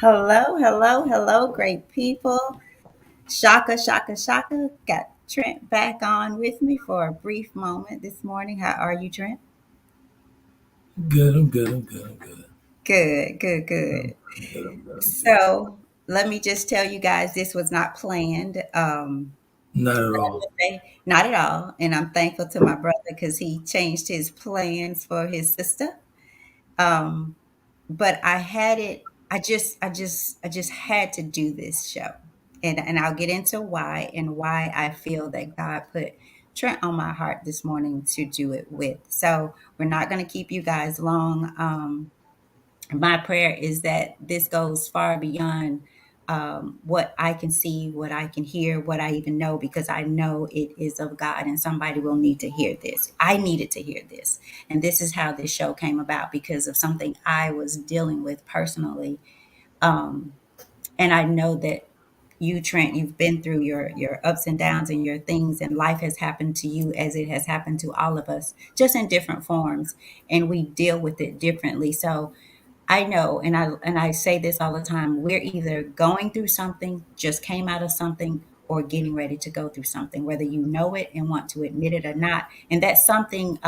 Hello, hello, hello, great people. Shaka, shaka, shaka. Got Trent back on with me for a brief moment this morning. How are you, Trent? Good, I'm good, I'm good, I'm good. Good, good, good. I'm good, I'm good, I'm good. So let me just tell you guys this was not planned. Not at But I all. will say, not at all. And I'm thankful to my brother because he changed his plans for his sister. Um, but I had it. I just had to do this show, and I'll get into why and why I feel that God put Trent on my heart this morning to do it with. So we're not going to keep you guys long. My prayer is that this goes far beyond what I can see, what I can hear, what I even know, because I know it is of God and somebody will need to hear this. I needed to hear this. And this is how this show came about because of something I was dealing with personally. Um, and I know that you, Trent, you've been through your ups and downs and your things, and life has happened to you as it has happened to all of us, just in different forms, and we deal with it differently. So I know, and I say this all the time, we're either going through something, just came out of something, or getting ready to go through something, whether you know it and want to admit it or not. And that's something,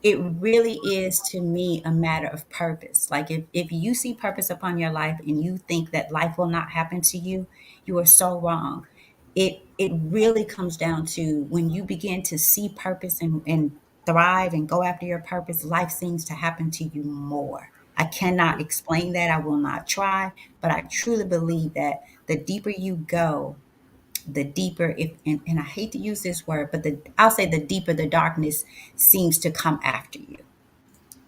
it really is to me a matter of purpose. Like if you see purpose upon your life and you think that life will not happen to you, you are so wrong. It really comes down to when you begin to see purpose and thrive and go after your purpose, life seems to happen to you more. I cannot explain that. I will not try, but I truly believe that the deeper you go, the deeper if and I hate to use this word, but I'll say the deeper the darkness seems to come after you.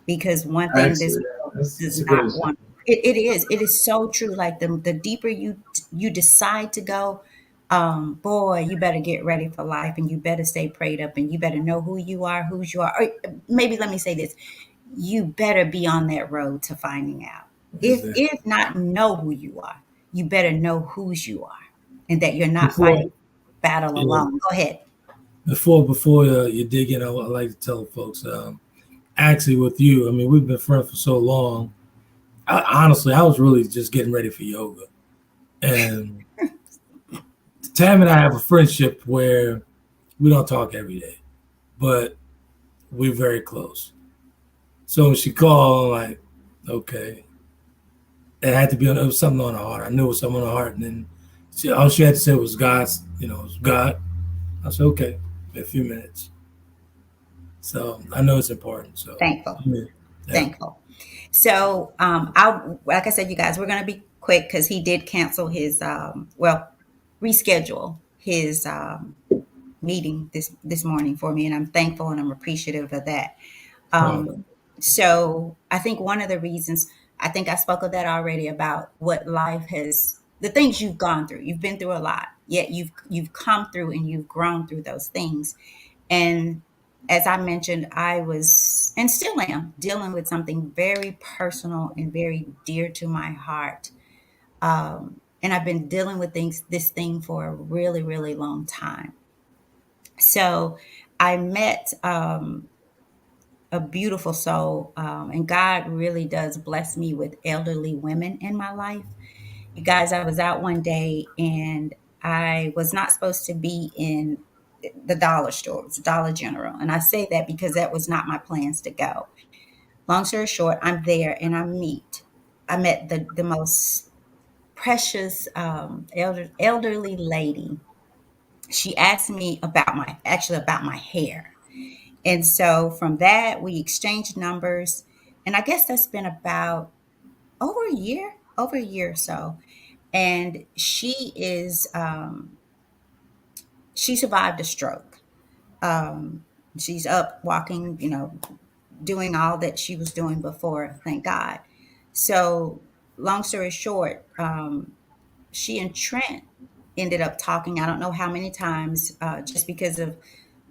Because one thing this Actually, world that's does a good not example. want, it is so true. Like the deeper you decide to go, boy, you better get ready for life and you better stay prayed up and you better know who you are, whose you are. Or maybe let me say this, you better be on that road to finding out. Exactly. If not know who you are, you better know whose you are and that you're not Before, fighting battle yeah, alone. Go ahead. before you dig in, I like to tell folks, actually, with you, I mean, we've been friends for so long. Honestly, I was really just getting ready for yoga, and Tam and I have a friendship where we don't talk every day, but we're very close. So when she called, I'm like, okay, it had to be it was something on her heart. I knew it was something on her heart, and then all she had to say was God's, it was God. I said okay, in a few minutes. So I know it's important. So Thankful. yeah, yeah. Thankful. So, I'll like I said, you guys, we're gonna be quick because he did cancel his reschedule his meeting this morning for me, and I'm thankful and I'm appreciative of that. Um, So I think one of the reasons, I think I spoke of that already about what life has, the things you've gone through. You've been through a lot, yet you've come through and you've grown through those things. And as I mentioned, I was and still am dealing with something very personal and very dear to my heart. And I've been dealing with this thing for a really, really long time. So I met a beautiful soul, and God really does bless me with elderly women in my life. You guys, I was out one day and I was not supposed to be in the dollar store. It was Dollar General. And I say that because that was not my plans to go. Long story short, I'm there and I met the most precious elderly lady. She asked me about my hair. And so from that, we exchanged numbers. And I guess that's been about over a year or so. And she survived a stroke. She's up walking, doing all that she was doing before, thank God. So, long story short, she and Trent ended up talking, I don't know how many times, just because of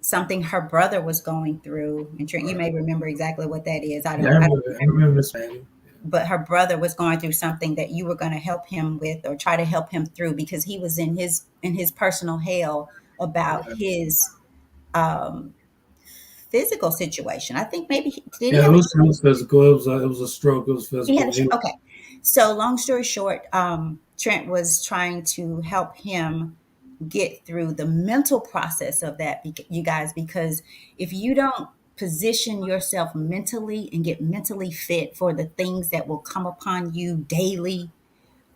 something her brother was going through. And Trent, you may remember exactly what that is. yeah, I don't I remember Miss Maggie. but her brother was going through something that you were going to help him with or try to help him through because he was in his personal hell about Yeah, his um, physical situation. I think maybe did he yeah, have a it stroke? was physical. It was a stroke. It was He had physical. a stroke. Okay. So, long story short, Trent was trying to help him get through the mental process of that, you guys, because if you don't position yourself mentally and get mentally fit for the things that will come upon you daily,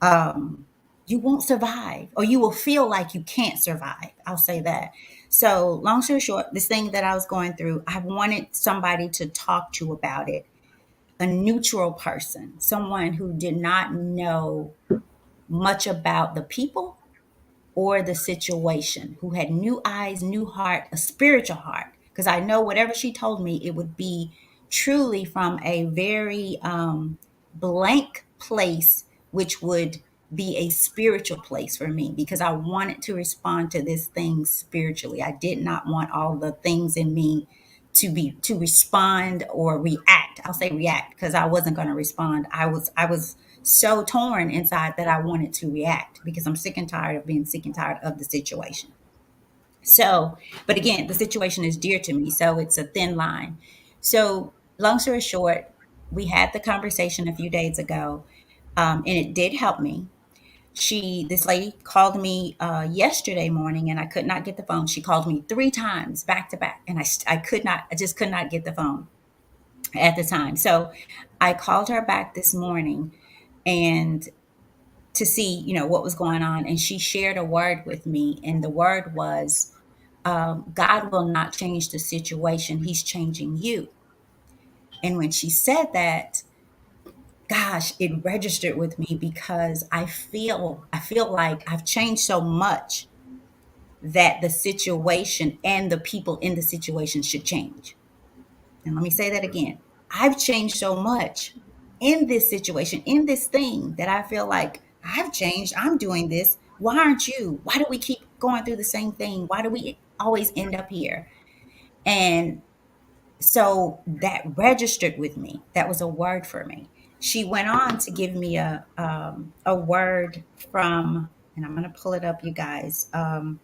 um, you won't survive, or you will feel like you can't survive. I'll say that. So, long story short, this thing that I was going through, I wanted somebody to talk to about it, a neutral person, someone who did not know much about the people or the situation, who had new eyes, new heart, a spiritual heart. Because I know whatever she told me, it would be truly from a very blank place, which would be a spiritual place for me, because I wanted to respond to this thing spiritually. I did not want all the things in me to respond or react. I'll say react because I wasn't going to respond. I was so torn inside that I wanted to react because I'm sick and tired of being sick and tired of the situation. So, but again, the situation is dear to me, so it's a thin line. So, long story short, we had the conversation a few days ago, and it did help me. This lady called me yesterday morning, and I could not get the phone. She called me 3 times back to back, and I just could not get the phone at the time. So I called her back this morning, and to see, what was going on. And she shared a word with me. And the word was, God will not change the situation. He's changing you. And when she said that, gosh, it registered with me because I feel like I've changed so much that the situation and the people in the situation should change. And let me say that again. I've changed so much in this situation, in this thing, that I feel like I've changed. I'm doing this. Why aren't you? Why do we keep going through the same thing? Why do we always end up here? And so that registered with me. That was a word for me. She went on to give me a word from, and I'm going to pull it up, you guys. And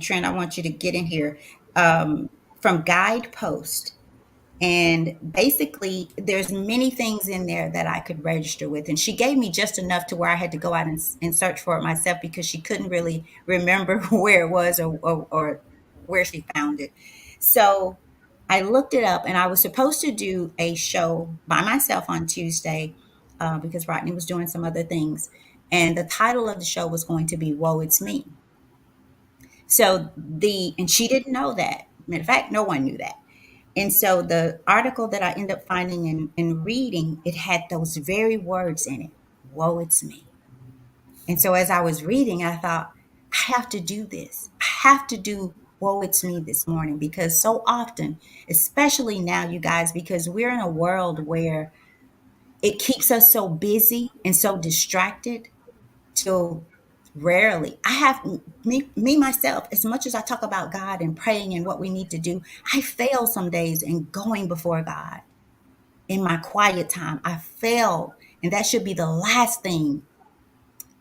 Trent, I want you to get in here, from Guidepost. And basically, there's many things in there that I could register with. And she gave me just enough to where I had to go out and search for it myself because she couldn't really remember where it was, or where she found it. So I looked it up, and I was supposed to do a show by myself on Tuesday, because Rodney was doing some other things. And the title of the show was going to be Woe It's Me. And she didn't know that. Matter of fact, no one knew that. And so the article that I ended up finding and reading, it had those very words in it. Woe, it's me. And so as I was reading, I thought, I have to do this. I have to do Woe, it's me this morning, because so often, especially now, you guys, because we're in a world where it keeps us so busy and so distracted till rarely. I have me myself, as much as I talk about God and praying and what we need to do, I fail some days in going before God in my quiet time. I fail, and that should be the last thing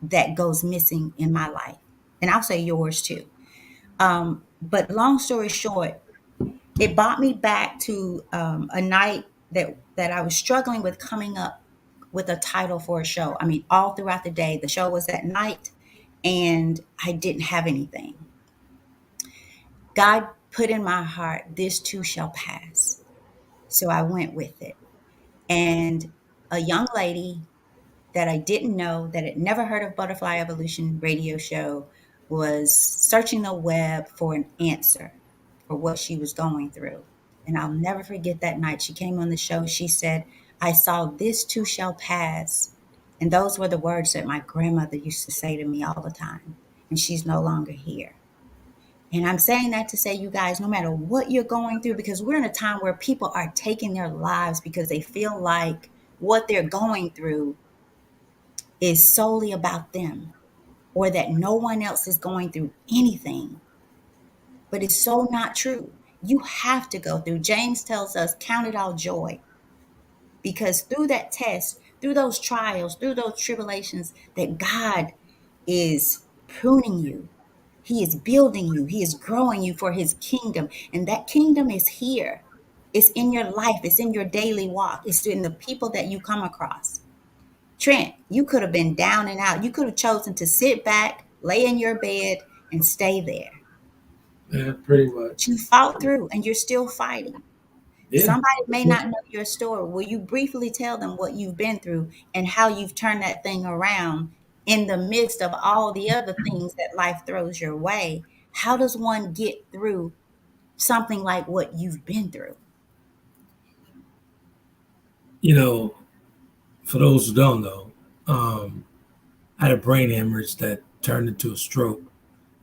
that goes missing in my life. And I'll say yours too. But long story short, it brought me back to a night that I was struggling with coming up with a title for a show. I mean, all throughout the day, the show was at night, and I didn't have anything. God put in my heart, this too shall pass. So I went with it. And a young lady that I didn't know, that had never heard of Butterfly Evolution radio show, was searching the web for an answer for what she was going through. And I'll never forget that night. She came on the show. She said, I saw this too shall pass. And those were the words that my grandmother used to say to me all the time. And she's no longer here. And I'm saying that to say, you guys, no matter what you're going through, because we're in a time where people are taking their lives because they feel like what they're going through is solely about them, or that no one else is going through anything. But it's so not true. You have to go through. James tells us, count it all joy, because through that test, through those trials, through those tribulations, that God is pruning you. He is building you. He is growing you for his kingdom. And that kingdom is here. It's in your life. It's in your daily walk. It's in the people that you come across. Trent, you could have been down and out. You could have chosen to sit back, lay in your bed, and stay there. Yeah, pretty much. But you fought through and you're still fighting. Yeah. Somebody may not know your story. Will you briefly tell them what you've been through and how you've turned that thing around in the midst of all the other things that life throws your way? How does one get through something like what you've been through? You know, for those who don't know, I had a brain hemorrhage that turned into a stroke.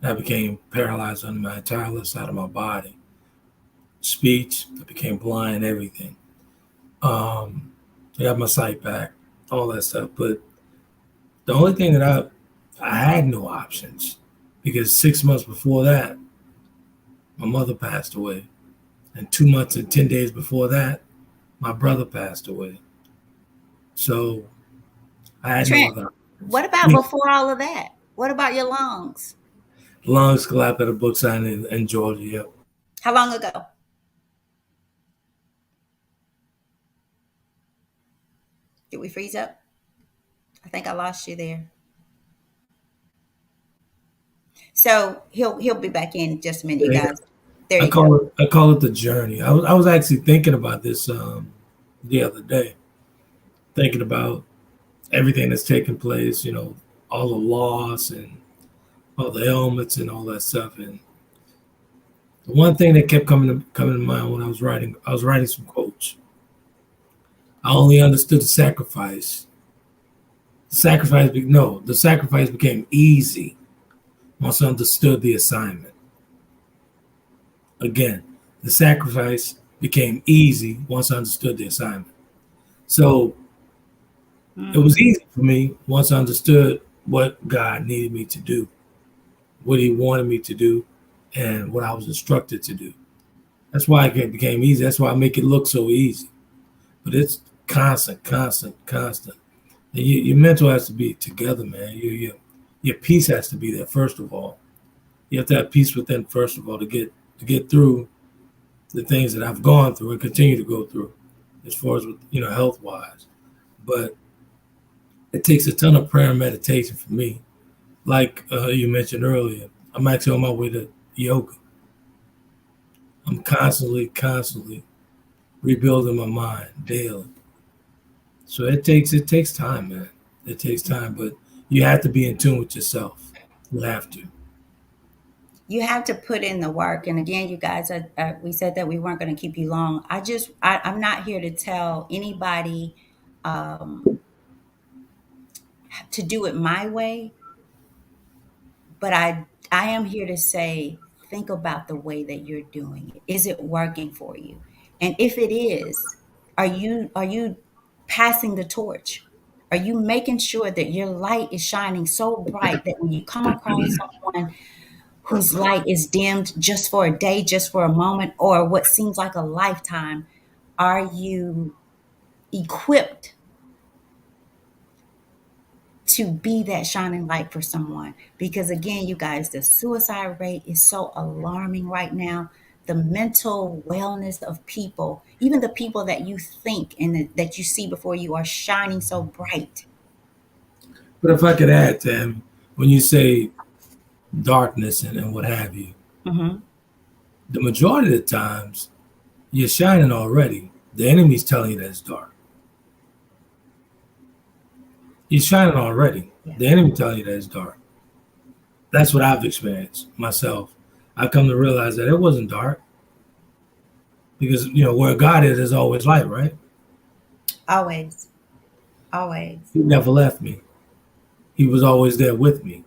I became paralyzed on my entire left side of my body. Speech, I became blind, everything. Um, I got my sight back, all that stuff. But the only thing that I had no options because 6 months before that, my mother passed away. And 2 months and 10 days before that, my brother passed away. So I had no Trent, other options. what about Yeah. before all of that? What about your lungs? Lungs collapsed at a book signing in Georgia. Yep. How long ago? Did we freeze up? I think I lost you there. So he'll be back in just a minute, you Yeah. guys. There you go. I call it the journey. I was actually thinking about this the other day, thinking about everything that's taken place. All the loss and all the ailments and all that stuff. And the one thing that kept coming to mind when I was writing some quotes. I only understood the sacrifice. The sacrifice became easy once I understood the assignment. Again, the sacrifice became easy once I understood the assignment. So it was Mm. easy for me once I understood what God needed me to do, what He wanted me to do, and what I was instructed to do. That's why it became easy. That's why I make it look so easy. But it's constant, constant, constant. And your mental has to be together, man. Your peace has to be there first of all. You have to have peace within first of all to get through the things that I've gone through and continue to go through, as far as health wise. But it takes a ton of prayer and meditation for me. Like you mentioned earlier, I'm actually on my way to yoga. I'm constantly, constantly rebuilding my mind daily. So it takes time, man. It takes time, but you have to be in tune with yourself. You have to. You have to put in the work. And again, you guys, we said that we weren't going to keep you long. I'm not here to tell anybody um, to do it my way, but I am here to say, think about the way that you're doing it. Is it working for you? And if it is, are you passing the torch? Are you making sure that your light is shining so bright that when you come across someone whose light is dimmed just for a day, just for a moment, or what seems like a lifetime, are you equipped to be that shining light for someone? Because again, you guys, the suicide rate is so alarming right now. The mental wellness of people, even the people that you think and that you see before you, are shining so bright. But if I could add, Tam, when you say darkness and what have you, Hmm. the majority of the times you're shining already. The enemy's telling you that it's dark. You're shining already. Yeah. The enemy telling you that it's dark. That's what I've experienced myself. I've come to realize that it wasn't dark because where God is, there's always light, right? Always, always. He never left me. He was always there with me.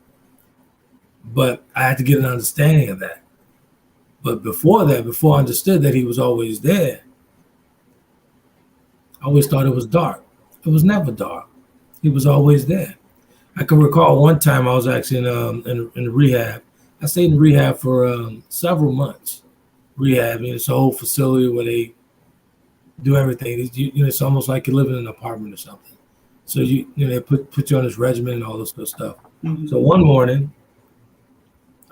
But I had to get an understanding of that. But before that, before I understood that He was always there, I always thought it was dark. It was never dark. He was always there. I can recall one time I was actually in rehab. I stayed in rehab for several months. Rehab, it's a whole facility where they do everything. It's almost like you live in an apartment or something. So they put you on this regimen and all this good stuff. So Hmm. one morning,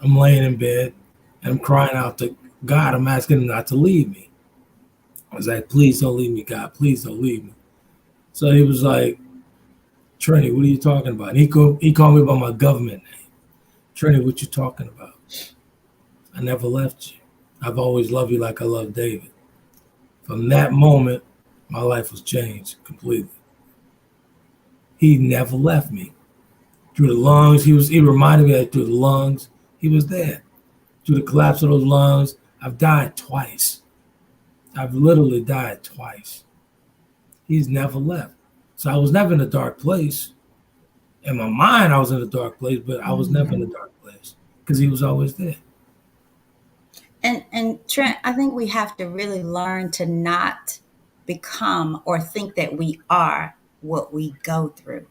I'm laying in bed and I'm crying out to God. I'm asking Him not to leave me. I was like, please don't leave me, God. Please don't leave me. So He was like, Trini, what are you talking about? And he called me by my government name. Trini, what you talking about? I never left you. I've always loved you like I love David. From that moment, my life was changed completely. He never left me. Through the lungs, he reminded me that through the lungs, he was there. Through the collapse of those lungs, I've died twice. I've literally died twice. He's never left. So I was never in a dark place. In my mind, I was in a dark place, but I was never in a Mhm. dark place because he was always there. And Trent, I think we have to really learn to not become or think that we are what we go through.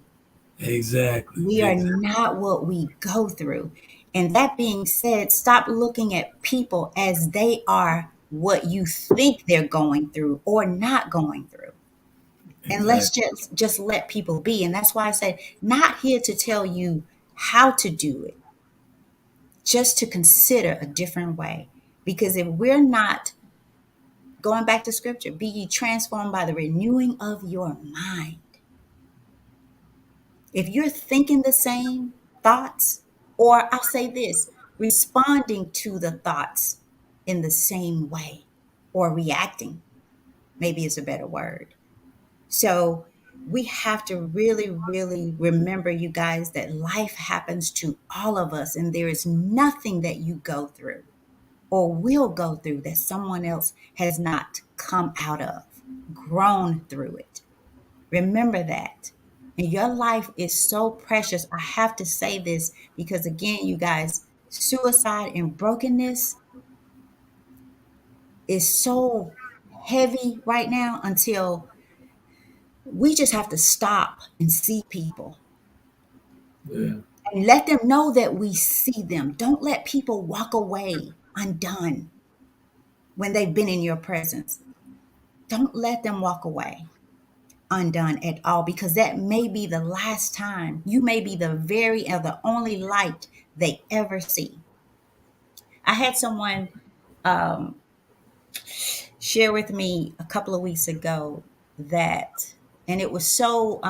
Exactly. We are Exactly. not what we go through. And that being said, stop looking at people as they are what you think they're going through or not going through. And let's Exactly. just let people be. And that's why I said, not here to tell you how to do it, just to consider a different way. Because if we're not going back to scripture, be ye transformed by the renewing of your mind. If you're thinking the same thoughts, or I'll say this, responding to the thoughts in the same way, or reacting, maybe is a better word. So we have to really, really remember, you guys, that life happens to all of us, and there is nothing that you go through or will go through that someone else has not come out of, grown through it. Remember that. And your life is so precious. I have to say this because, again, you guys, suicide and brokenness is so heavy right now until we just have to stop and see people Yeah. and let them know that we see them. Don't let people walk away undone when they've been in your presence. Don't let them walk away undone at all, because that may be the last time. You may be the very or the only light they ever see. I had someone um, share with me a couple of weeks ago that, and it was so,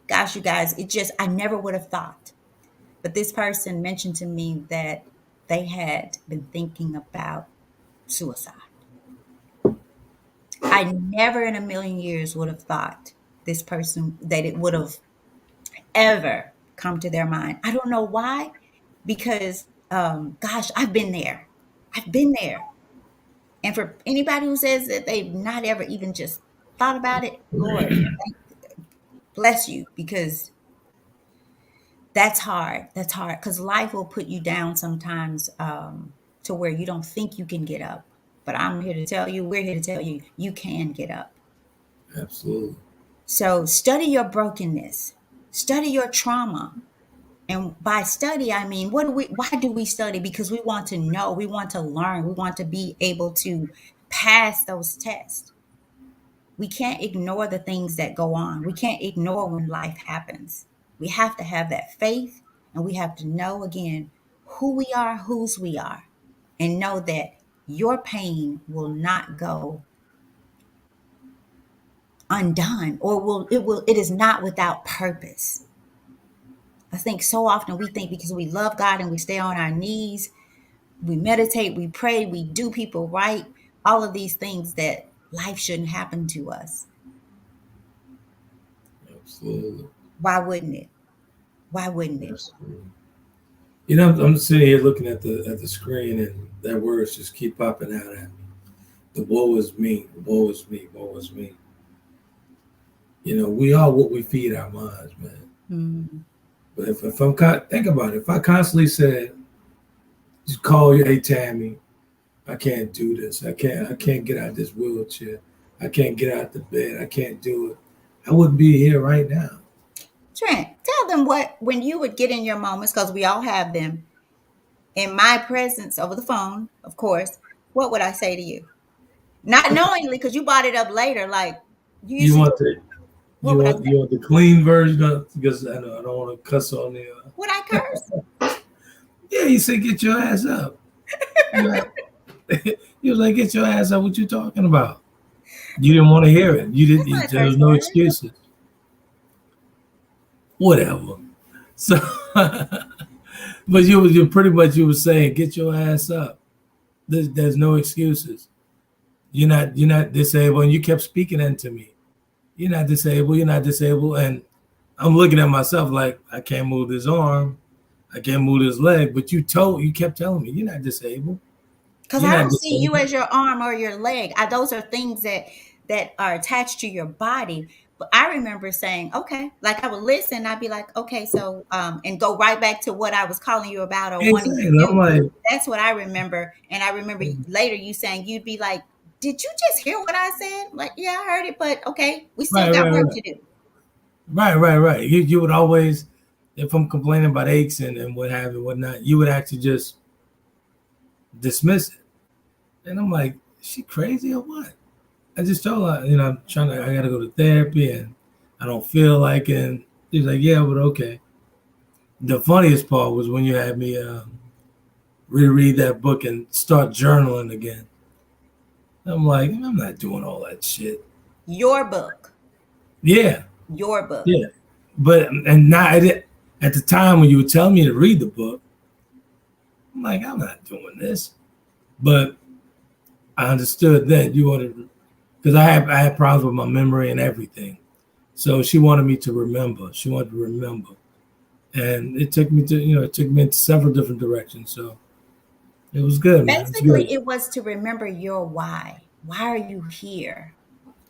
gosh, you guys, it just, I never would have thought. But this person mentioned to me that they had been thinking about suicide. I never in a million years would have thought this person that it would have ever come to their mind. I don't know why, because gosh, I've been there. I've been there. And for anybody who says that they've not ever even just thought about it, Lord, bless you, because that's hard. That's hard because life will put you down sometimes, to where you don't think you can get up. But I'm here to tell you, we're here to tell you, you can get up. Absolutely. So study your brokenness, study your trauma. And by study, I mean, why do we study? Because we want to know, we want to learn, we want to be able to pass those tests. We can't ignore the things that go on. We can't ignore when life happens. We have to have that faith, and we have to know again who we are, whose we are, and know that your pain will not go undone, or it is not without purpose. I think so often we think because we love God and we stay on our knees, we meditate, we pray, we do people right, all of these things, that life shouldn't happen to us. Absolutely. Why wouldn't it? Why wouldn't it? Absolutely. You know, I'm sitting here looking at the screen, and that words just keep popping out at me. The woe is me, woe is me, woe is me. You know, we are what we feed our minds, man. Mm, But if I'm think about it, if I constantly said, just call you, hey Tammy, I can't do this. I can't get out of this wheelchair. I can't get out the bed. I can't do it. I wouldn't be here right now. Trent, tell them what, when you would get in your moments, because we all have them, in my presence over the phone, of course, what would I say to you? Not knowingly, because you brought it up later, like you used You to want do. the What would I you say? want the clean version of, because I know I don't want to cuss on the Would I curse? yeah, you said get your ass up. You like you was like get your ass up. What you talking about? You didn't want to hear it. You didn't. That's not a There curse was no word. excuses. whatever. So, but you pretty much you were saying, get your ass up. There's no excuses. You're not disabled, and you kept speaking into me. You're not disabled. You're not disabled, and I'm looking at myself like I can't move this arm, I can't move this leg. But you kept telling me you're not disabled. Because You're I not don't see you disabled. as your arm or your leg. Those are things that are attached to your body. But I remember saying, okay, like I would listen, I'd be like, okay, so and go right back to what I was calling you about or wanting to Exactly. I'm do. like, That's what I remember. And I remember later you saying you'd be like, did you just hear what I said? Like, yeah, I heard it, but okay, we still right, got right, work right, to do. right. You would always, if I'm complaining about aches and what have you, whatnot, you would actually just dismiss it. And I'm like, is she crazy or what? I just told her, I got to go to therapy and I don't feel like it. And she's like, yeah, but okay. The funniest part was when you had me reread that book and start journaling again. I'm like, I'm not doing all that shit. Your book. Yeah, Your book. yeah. But, and now at the time when you were telling me to read the book, I'm like, I'm not doing this. But I understood then you wanted, because I had problems with my memory and everything. So she wanted me to remember. She wanted to remember. And it took me in several different directions. So it was good, man. It's Basically, good. it was to remember your why. Why are you here?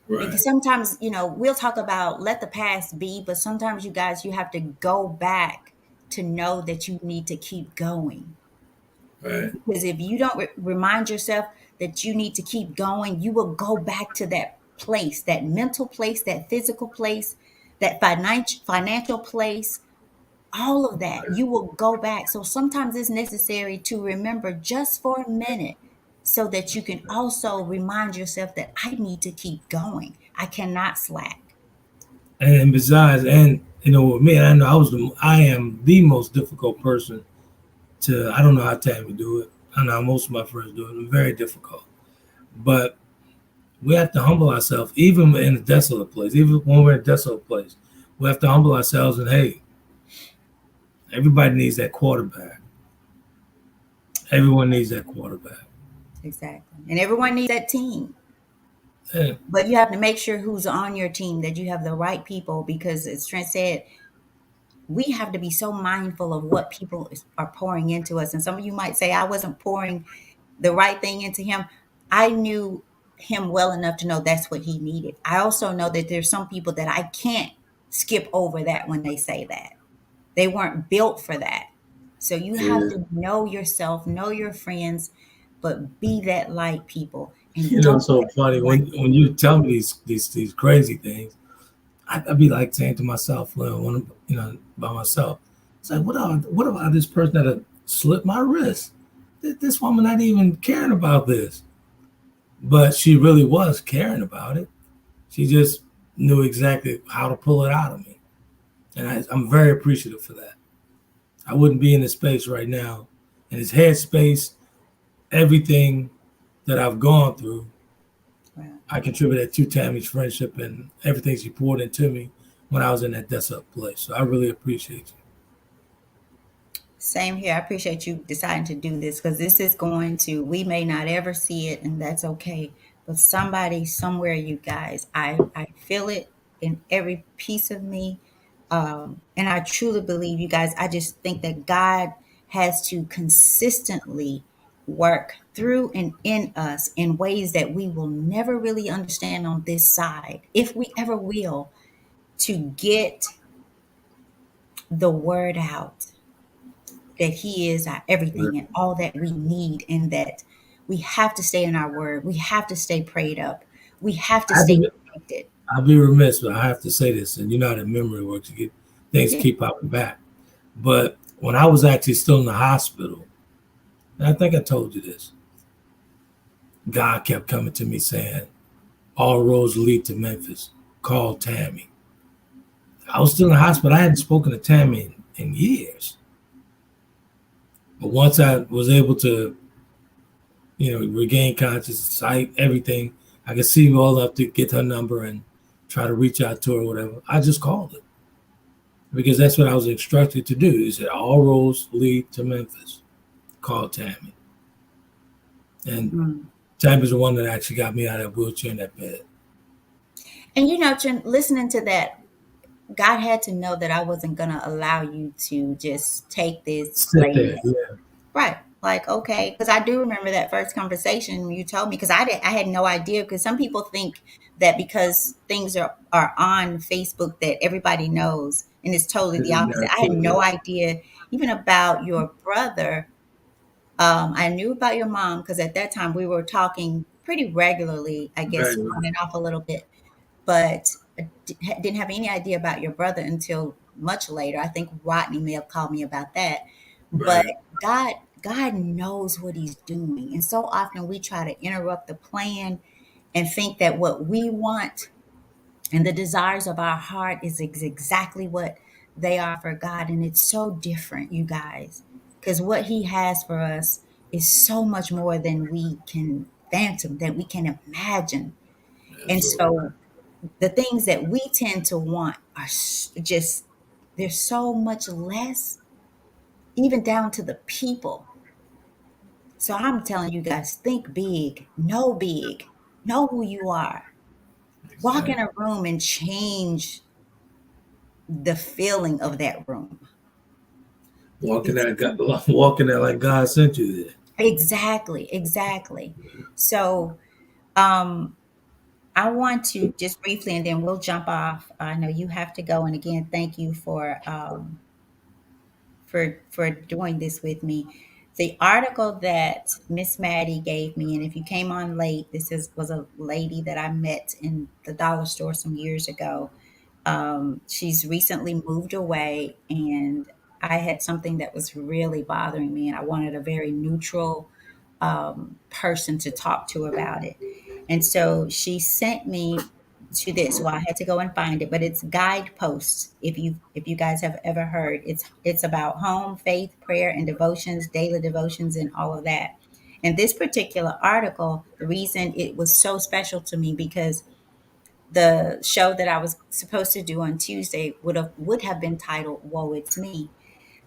Because Right. sometimes, we'll talk about let the past be, but sometimes you guys, you have to go back to know that you need to keep going. Right. Because if you don't remind yourself that you need to keep going, you will go back to that place, that mental place, that physical place, that financial place, all of that. You will go back. So sometimes it's necessary to remember just for a minute so that you can also remind yourself that I need to keep going. I cannot slack. And besides, and with me, I know I am the most difficult person to. I don't know how Tammy do it. I know how most of my friends do it. I'm very difficult, but we have to humble ourselves, even in a desolate place. Even when we're in a desolate place, we have to humble ourselves. And hey, everybody needs that quarterback. Everyone needs that quarterback. Exactly. And everyone needs that team. Yeah, But you have to make sure who's on your team, that you have the right people, because as Trent said, we have to be so mindful of what people are pouring into us. And some of you might say, I wasn't pouring the right thing into him. I knew him well enough to know that's what he needed. I also know that there's some people that I can't skip over that when they say that. They weren't built for that. So you have yeah. to know yourself, know your friends, but be that light, people, and don't It's so let funny anybody when you tell me these crazy things. I'd be like saying to myself, well, when I'm, by myself, it's like, what about this person that had slipped my wrist? This woman not even caring about this, but she really was caring about it. She just knew exactly how to pull it out of me, and I'm very appreciative for that. I wouldn't be in this space right now, in this headspace, everything that I've gone through. Well, I contributed to Tammy's friendship and everything she poured into me when I was in that desolate place. So I really appreciate same here. I appreciate you deciding to do this, because this is going to, we may not ever see it, and that's okay. But somebody, somewhere, you guys, I feel it in every piece of me. And I truly believe, you guys, I just think that God has to consistently work through and in us in ways that we will never really understand on this side, if we ever will, to get the word out that he is our everything you. and all that we need, and that we have to stay in our word. We have to stay prayed up. We have to I stay be, connected. I'll be remiss, but I have to say this, and you know how the memory works. You get things Yeah. keep popping back. But when I was actually still in the hospital, and I think I told you this, God kept coming to me saying, "All roads lead to Memphis. Call Tammy." I was still in the hospital. I hadn't spoken to Tammy in years. But once I was able to, regain consciousness, sight, everything, I could see all up to get her number and try to reach out to her, or whatever. I just called her. because that's what I was instructed to do. He said all roads lead to Memphis. Call Tammy, and Mm. Tammy's the one that actually got me out of that wheelchair in that bed. And Chen, listening to that, God had to know that I wasn't going to allow you to just take this Sit there, layness. yeah, Right. Like, okay, because I do remember that first conversation when you told me, because I had no idea. Because some people think that because things are on Facebook that everybody knows, and it's totally the and opposite. that's I had what it no is. idea even about your brother. I knew about your mom because at that time we were talking pretty regularly, I guess Right, on and off a little bit, but didn't have any idea about your brother until much later. I think Rodney may have called me about that. But right, God, God knows what He's doing, and so often we try to interrupt the plan and think that what we want and the desires of our heart is exactly what they are for God, and it's so different, you guys, because what He has for us is so much more than we can phantom, that we can imagine. And absolutely. so the things that we tend to want are just, there's so much less, even down to the people. So I'm telling you guys, think big, know who you are. Walk in Exactly. a room and change the feeling of that room. Walking It's that, walking that like God sent you there. exactly. So, um, I want to just briefly, and then we'll jump off. I know you have to go, and again, thank you for doing this with me. The article that Miss Maddie gave me, and if you came on late, was a lady that I met in the dollar store some years ago. She's recently moved away, and I had something that was really bothering me, and I wanted a very neutral person to talk to about it. And so she sent me to this. Well, I had to go and find it, but it's guideposts. If you guys have ever heard, it's about home, faith, prayer, and devotions, daily devotions, and all of that. And this particular article, the reason it was so special to me because the show that I was supposed to do on Tuesday would have been titled "Woe It's Me."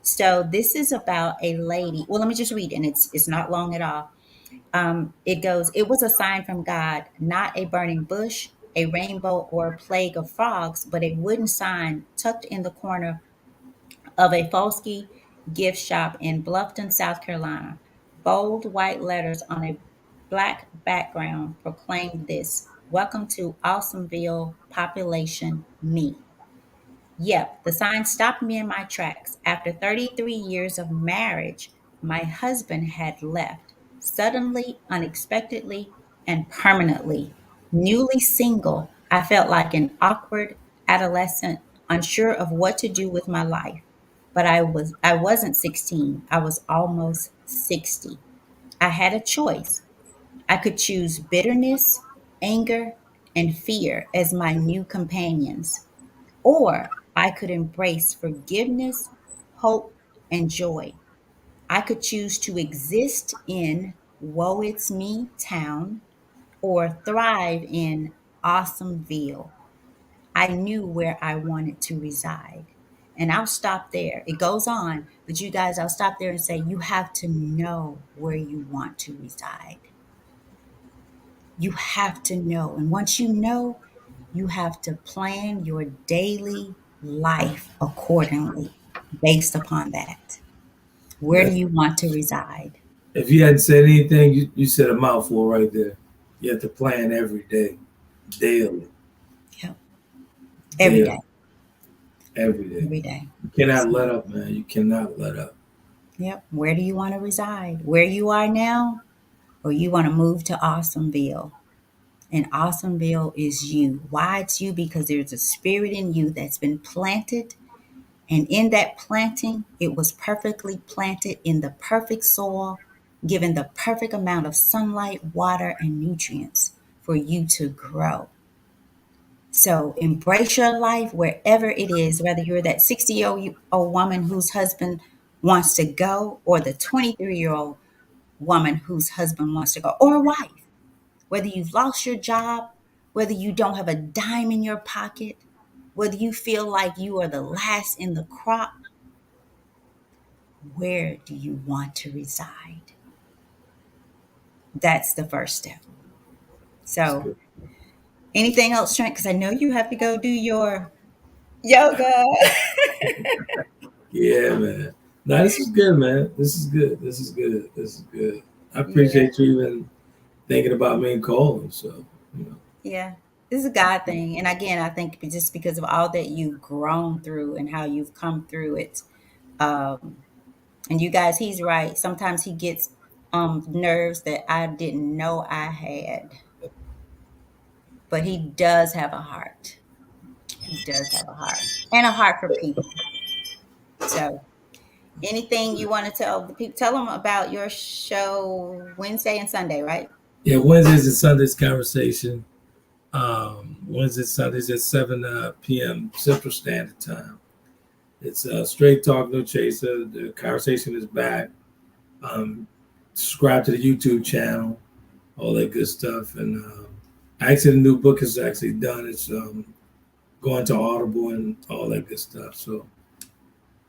So this is about a lady. Well, let me just read, and it's not long at all. It goes, "It was a sign from God, not a burning bush, a rainbow, or a plague of frogs, but a wooden sign tucked in the corner of a Folsky gift shop in Bluffton, South Carolina. Bold white letters on a black background proclaimed this: Welcome to Awesomeville, population me. Yep, the sign stopped me in my tracks. After 33 years of marriage, my husband had left, suddenly, unexpectedly, and permanently. Newly single, I felt like an awkward adolescent, unsure of what to do with my life. But I wasn't 16. I was almost 60. I had a choice. I could choose bitterness, anger, and fear as my new companions, or I could embrace forgiveness, hope, and joy. I could choose to exist in Woe It's Me town or thrive in Awesomeville. I knew where I wanted to reside. And I'll stop there. It goes on, but you guys, I'll stop there and say you have to know where you want to reside. You have to know. And once you know, you have to plan your daily life accordingly based upon that. Where do That, you want to reside? if you hadn't said anything, you said a mouthful right there. You have to plan every day, daily, Yep. Every day. daily, every day. Every day. You cannot So, let up, man. You cannot let up. yep. Where do you want to reside? Where you are now, or you want to move to Awesomeville? And Awesomeville is you. Why it's you? Because there's a spirit in you that's been planted. And in that planting, it was perfectly planted in the perfect soil, given the perfect amount of sunlight, water, and nutrients for you to grow. So embrace your life wherever it is, whether you're that 60-year-old woman whose husband wants to go, or the 23-year-old woman whose husband wants to go, or a wife, whether you've lost your job, whether you don't have a dime in your pocket, whether you feel like you are the last in the crop, where do you want to reside? That's the first step. That's So, good. anything else, Trent? Because I know you have to go do your yoga. Yeah, man. Now this is good, man. This is good. This is good. This is good. I Yeah, appreciate you even thinking about me and calling. So, you know, yeah. This is a God thing. And again, I think just because of all that you've grown through and how you've come through it. Um, and you guys, he's right. Sometimes he gets nerves that I didn't know I had, but he does have a heart. He does have a heart and a heart for people. So, anything you want to tell the people? Tell them about your show Wednesday and Sunday, right? yeah. Wednesdays and Sundays conversation. Wednesdays, Sundays at 7 p.m. Central Standard Time. It's straight talk, no chaser. The conversation is back. Um, Subscribe to the YouTube channel, all that good stuff. And actually, the new book is actually done. It's going to Audible and all that good stuff. So,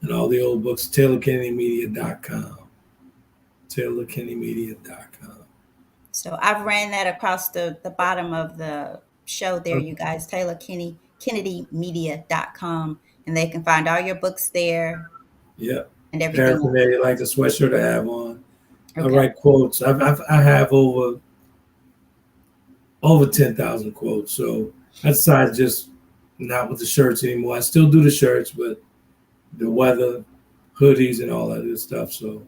and all the old books, TaylorKennedyMedia.com. TaylorKennedyMedia.com. So I've ran that across the bottom of the show there, you Okay. guys. KennedyMedia.com, and they can find all your books there Yeah. and everything else. Paraphernalia, like the sweatshirt I have on. I Okay. write quotes. I have over 10,000 quotes. So I decided just not with the shirts anymore. I still do the shirts, but the weather, hoodies, and all that good stuff. So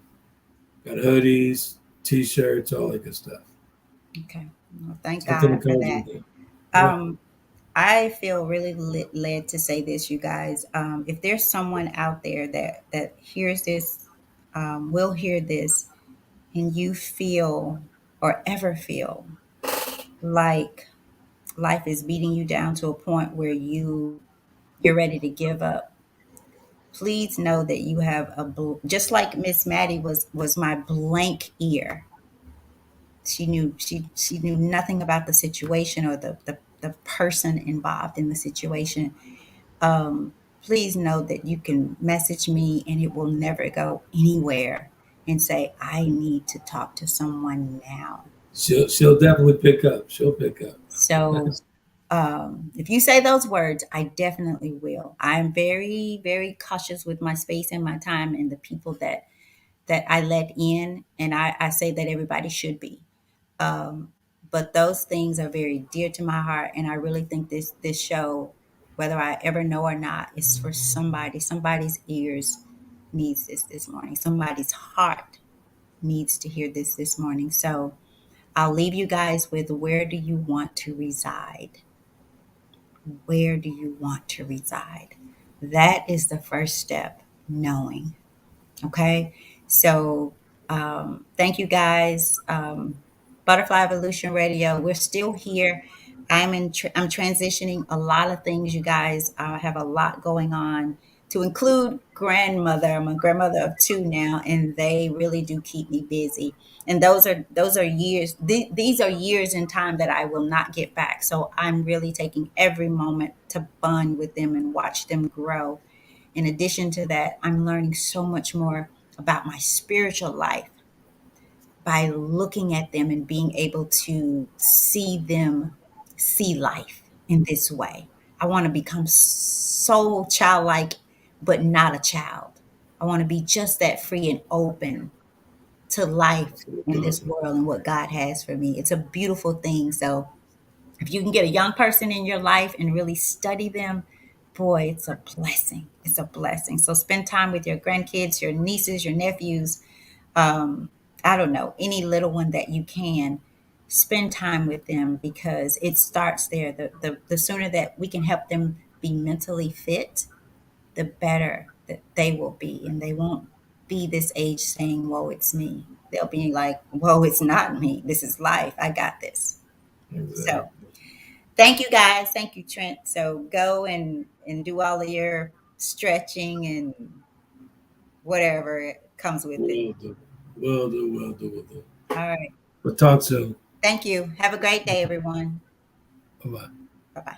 got hoodies, t-shirts, all that good stuff. Okay. Well, thank Something God that for comes that. with it. Yeah. Um, I feel really led to say this, you guys. If there's someone out there that hears this, will hear this, and you feel or ever feel like life is beating you down to a point where you're ready to give up, please know that you have just like Miss Maddie was my blank ear. She knew nothing about the situation or the person involved in the situation. um, Please know that you can message me and it will never go anywhere, and say, I need to talk to someone now. She'll definitely pick up. She'll pick up. So if you say those words, I definitely will. I'm very, very cautious with my space and my time and the people that I let in, and I say that everybody should be. Um, but those things are very dear to my heart, and I really think this show, whether I ever know or not, is for somebody. Somebody's ears needs this morning. Somebody's heart needs to hear this morning. So I'll leave you guys with, where do you want to reside? Where do you want to reside? That is the first step, knowing. Okay. So thank you guys. Butterfly Evolution Radio. We're still here. I'm transitioning a lot of things, you guys. I have a lot going on, to include grandmother. I'm a grandmother of two now, and they really do keep me busy. And those are years. These are years in time that I will not get back. So I'm really taking every moment to bond with them and watch them grow. In addition to that, I'm learning so much more about my spiritual life by looking at them and being able to see them see life in this way. I want to become so childlike, but not a child. I want to be just that free and open to life in this Awesome. world and what God has for me. It's a beautiful thing. So if you can get a young person in your life and really study them, boy, it's a blessing. It's a blessing. So spend time with your grandkids, your nieces, your nephews. Um, I don't know, any little one that you can. Spend time with them, because it starts there. The sooner that we can help them be mentally fit, the better that they will be. And they won't be this age saying, whoa, it's me. They'll be like, whoa, it's not me. This is life. I got this. Exactly. So thank you guys. Thank you, Trent. So go and do all of your stretching and whatever comes with it. Will do. Will do. Will do. Will do. All right. We'll talk soon. Thank you. Have a great day, everyone. Bye bye. Bye bye.